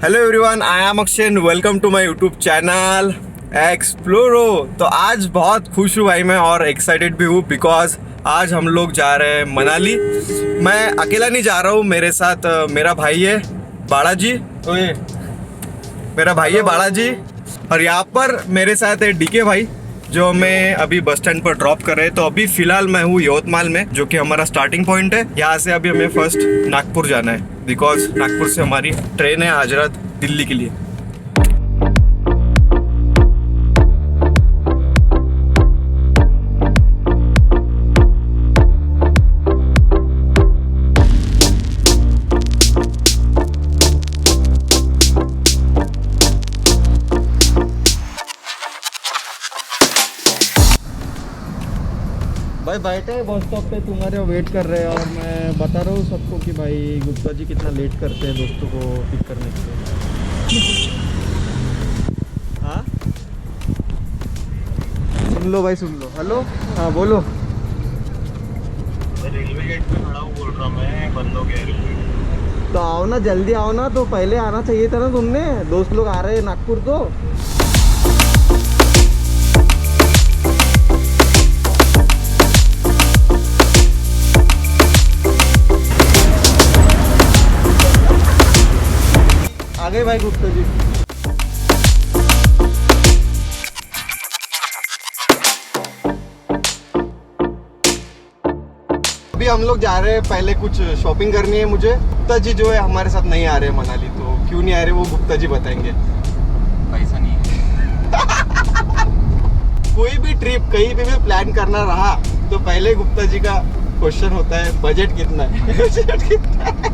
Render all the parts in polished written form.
Hello everyone, I am Akshay, welcome to my YouTube channel Exploro. तो आज बहुत खुश हूँ भाई मैं, और एक्साइटेड भी हूँ बिकॉज आज हम लोग जा रहे हैं मनाली। मैं अकेला नहीं जा रहा हूँ, मेरे साथ मेरा भाई है बालाजी। तो ये मेरा भाई है बालाजी, और यहाँ पर मेरे साथ है डीके भाई जो हमें अभी बस स्टैंड पर ड्रॉप कर रहे हैं। तो अभी फिलहाल मैं हूँ यवतमाल में, जो कि हमारा स्टार्टिंग पॉइंट है। यहाँ से अभी हमें फर्स्ट नागपुर जाना है बिकॉज नागपुर से हमारी ट्रेन है आज रात दिल्ली के लिए। भाई बैठे बस स्टॉप पे तुम्हारे वेट कर रहे हैं, और मैं बता रहा हूँ सबको कि भाई गुप्ता जी कितना लेट करते हैं दोस्तों को पिक करने के लिए। हाँ सुन लो भाई, सुन लो। हेलो, हाँ बोलो। रेलवे गेट पे खड़ा हूँ, बोल रहा मैं, बंद हो गया रेलवे। तो आओ ना, जल्दी आओ ना। तो पहले आना चाहिए था ना तुमने। दोस्त लोग आ रहे हैं नागपुर। तो आ गए भाई गुप्ता जी। अभी हम लोग जा रहे हैं, पहले कुछ शॉपिंग करनी है मुझे। गुप्ता जी जो है हमारे साथ नहीं आ रहे मनाली। तो क्यों नहीं आ रहे वो गुप्ता जी बताएंगे। पैसा नहीं है। कोई भी ट्रिप कहीं पे भी प्लान करना रहा तो पहले गुप्ता जी का क्वेश्चन होता है बजट कितना है। बजट कितना है।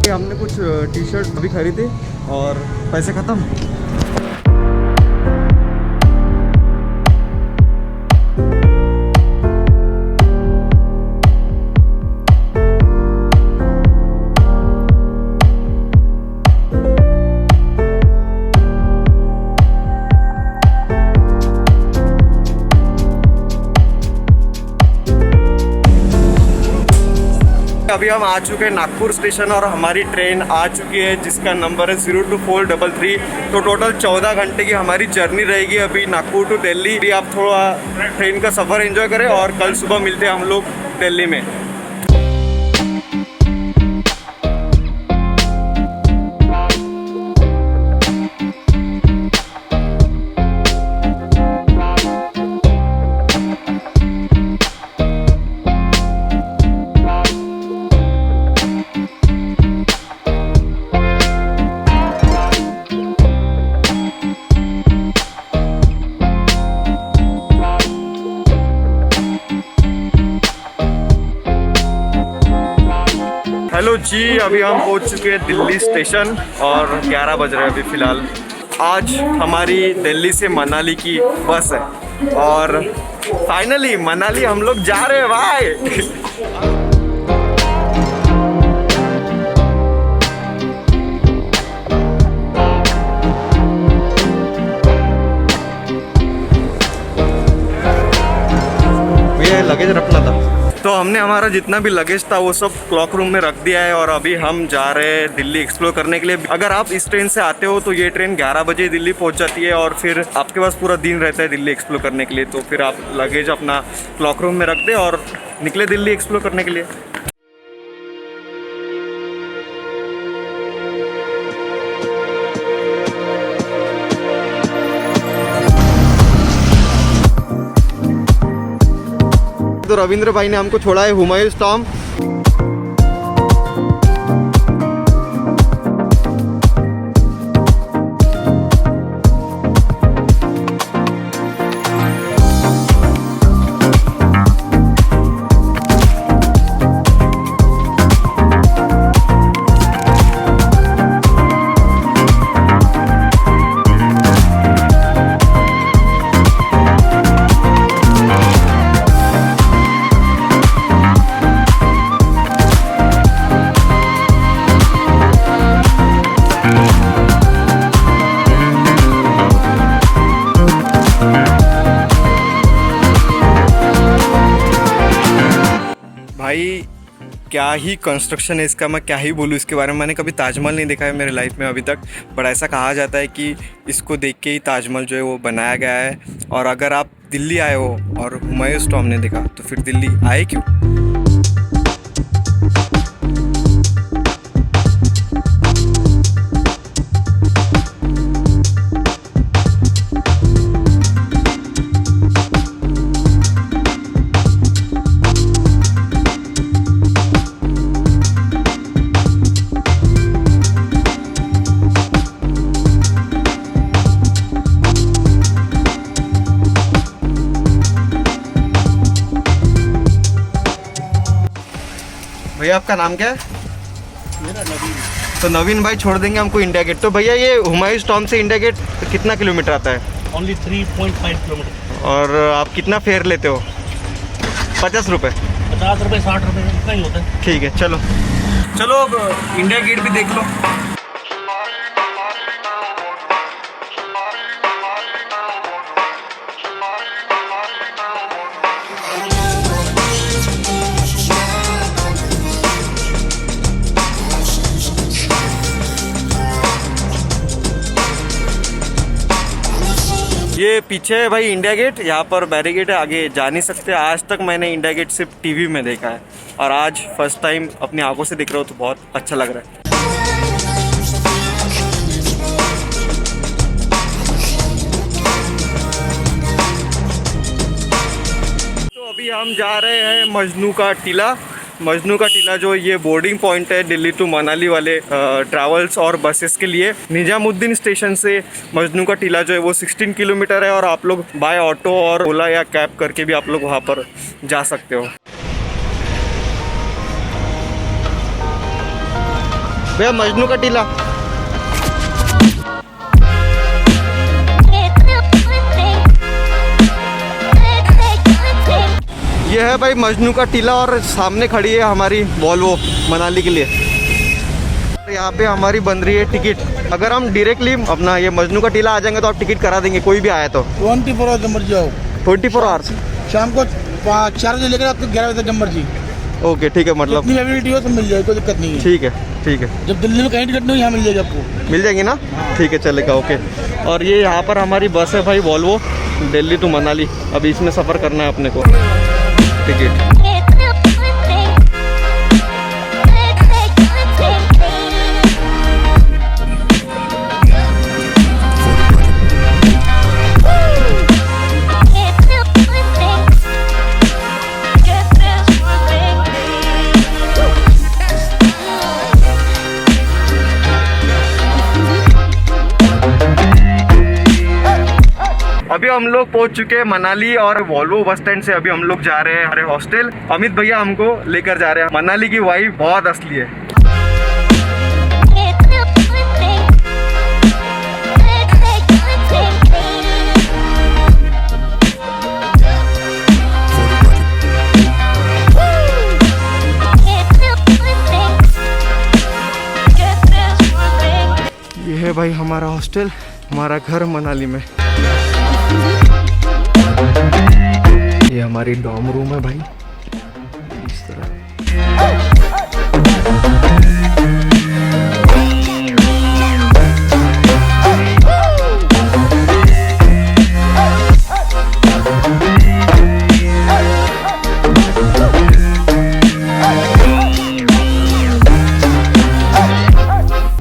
हमने कुछ टी शर्ट अभी खरीदी और पैसे खत्म। अभी हम आ चुके हैं नागपुर स्टेशन, और हमारी ट्रेन आ चुकी है जिसका नंबर है 02433। तो टोटल 14 घंटे की हमारी जर्नी रहेगी अभी नागपुर टू दिल्ली। अभी आप थोड़ा ट्रेन का सफ़र एंजॉय करें, और कल सुबह मिलते हैं हम लोग दिल्ली में। हेलो जी, अभी हम पहुंच चुके हैं दिल्ली स्टेशन, और 11 बज रहे हैं अभी फ़िलहाल। आज हमारी दिल्ली से मनाली की बस है, और फाइनली मनाली हम लोग जा रहे हैं भाई। ये लगेज रखना था, तो हमने हमारा जितना भी लगेज था वो सब क्लॉक रूम में रख दिया है, और अभी हम जा रहे हैं दिल्ली एक्सप्लोर करने के लिए। अगर आप इस ट्रेन से आते हो तो ये ट्रेन 11 बजे दिल्ली पहुंच जाती है, और फिर आपके पास पूरा दिन रहता है दिल्ली एक्सप्लोर करने के लिए। तो फिर आप लगेज अपना क्लॉक रूम में रख दे और निकले दिल्ली एक्सप्लोर करने के लिए। तो रविंद्र भाई ने हमको छोड़ा है हुमायूं टॉम्ब। भाई क्या ही कंस्ट्रक्शन है इसका, मैं क्या ही बोलूँ इसके बारे में। मैंने कभी ताजमहल नहीं देखा है मेरे लाइफ में अभी तक, बट ऐसा कहा जाता है कि इसको देख के ही ताजमहल जो है वो बनाया गया है। और अगर आप दिल्ली आए हो और हुमायूं टॉम्ब नहीं देखा तो फिर दिल्ली आए क्यों। भैया आपका नाम क्या है? मेरा नवीन। तो नवीन भाई छोड़ देंगे हमको इंडिया गेट। तो भैया ये हुमायूं टॉम्ब से इंडिया गेट कितना किलोमीटर आता है? Only 3.5 kilometre. और आप कितना फेयर लेते हो? 50 रुपये? 50 रुपये 60 रुपये इतना ही होता है। ठीक है चलो चलो अब इंडिया गेट भी देख लो। ये पीछे है भाई इंडिया गेट, यहाँ पर बैरिकेड है, आगे जा नहीं सकते। आज तक मैंने इंडिया गेट सिर्फ टीवी में देखा है और आज फर्स्ट टाइम अपनी आंखों से दिख रहा हूँ तो बहुत अच्छा लग रहा है। तो अभी हम जा रहे हैं मजनू का टीला। मजनू का टीला जो ये बोर्डिंग पॉइंट है दिल्ली टू मनाली वाले ट्रैवल्स और बसेस के लिए। निजामुद्दीन स्टेशन से मजनू का टीला जो है वो 16 किलोमीटर है और आप लोग बाय ऑटो और ओला या कैब करके भी आप लोग वहाँ पर जा सकते हो। भैया मजनू का टीला ये है भाई मजनू का टीला और सामने खड़ी है हमारी वॉल्वो मनाली के लिए। यहाँ पे हमारी बन रही है टिकट। अगर हम डायरेक्टली अपना ये मजनू का टीला आ जाएंगे तो आप टिकट करा देंगे कोई भी आया तो? 24 आवर्स जब मर्जी आओ। 24 आवर्स? शाम को 4 बजे लेकर आपको 11 बजे तक जब मर्जी। ओके ठीक है, मतलब जितनी अवेलेबिलिटी हो तो मिल जाएगी, कोई दिक्कत नहीं है। ठीक है ठीक है। जब दिल्ली में कहीं टिकट नहीं हो यहाँ मिल जाएगी आपको। मिल जाएगी ना? ठीक है चलेगा ओके। और ये यहाँ पर हमारी बस है भाई वॉल्वो दिल्ली टू मनाली। अभी इसमें सफ़र करना है अपने को। टिकट अभी हम लोग पहुंच चुके हैं मनाली और वॉल्वो बस स्टैंड से अभी हम लोग जा रहे हैं हमारे हॉस्टल। अमित भैया हमको लेकर जा रहे हैं। मनाली की वाइब बहुत असली है। ये है भाई हमारा हॉस्टल, हमारा घर मनाली में। ये हमारी डॉर्म रूम है भाई इस तरह।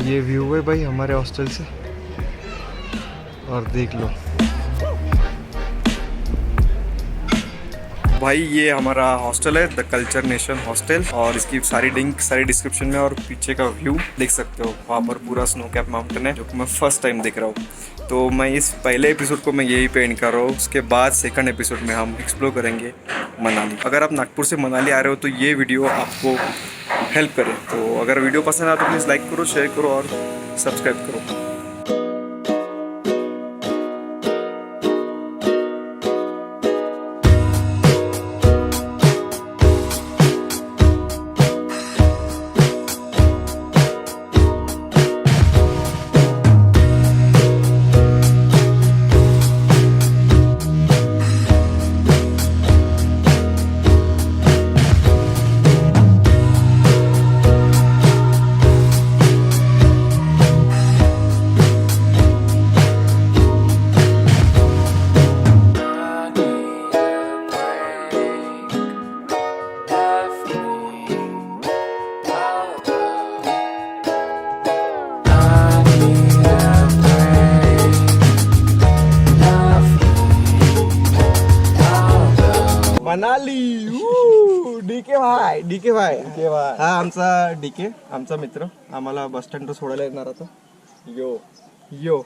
ये व्यू है भाई हमारे हॉस्टल से और देख लो भाई ये हमारा हॉस्टल है द कल्चर नेशन हॉस्टल और इसकी सारी लिंक सारी डिस्क्रिप्शन में और पीछे का व्यू देख सकते हो। वहाँ पर पूरा स्नो कैप माउंटेन है जो कि मैं फर्स्ट टाइम देख रहा हूँ। तो मैं इस पहले एपिसोड को मैं यही पे एंड कर रहा हूँ। उसके बाद सेकंड एपिसोड में हम एक्सप्लोर करेंगे मनाली। अगर आप नागपुर से मनाली आ रहे हो तो ये वीडियो आपको हेल्प करे। तो अगर वीडियो पसंद आए तो प्लीज़ लाइक करो, शेयर करो और सब्सक्राइब करो। डीके भाई हा आमचा डीके आमचा मित्र आम्हाला बस स्टँडवर सोडायला येणार आता यो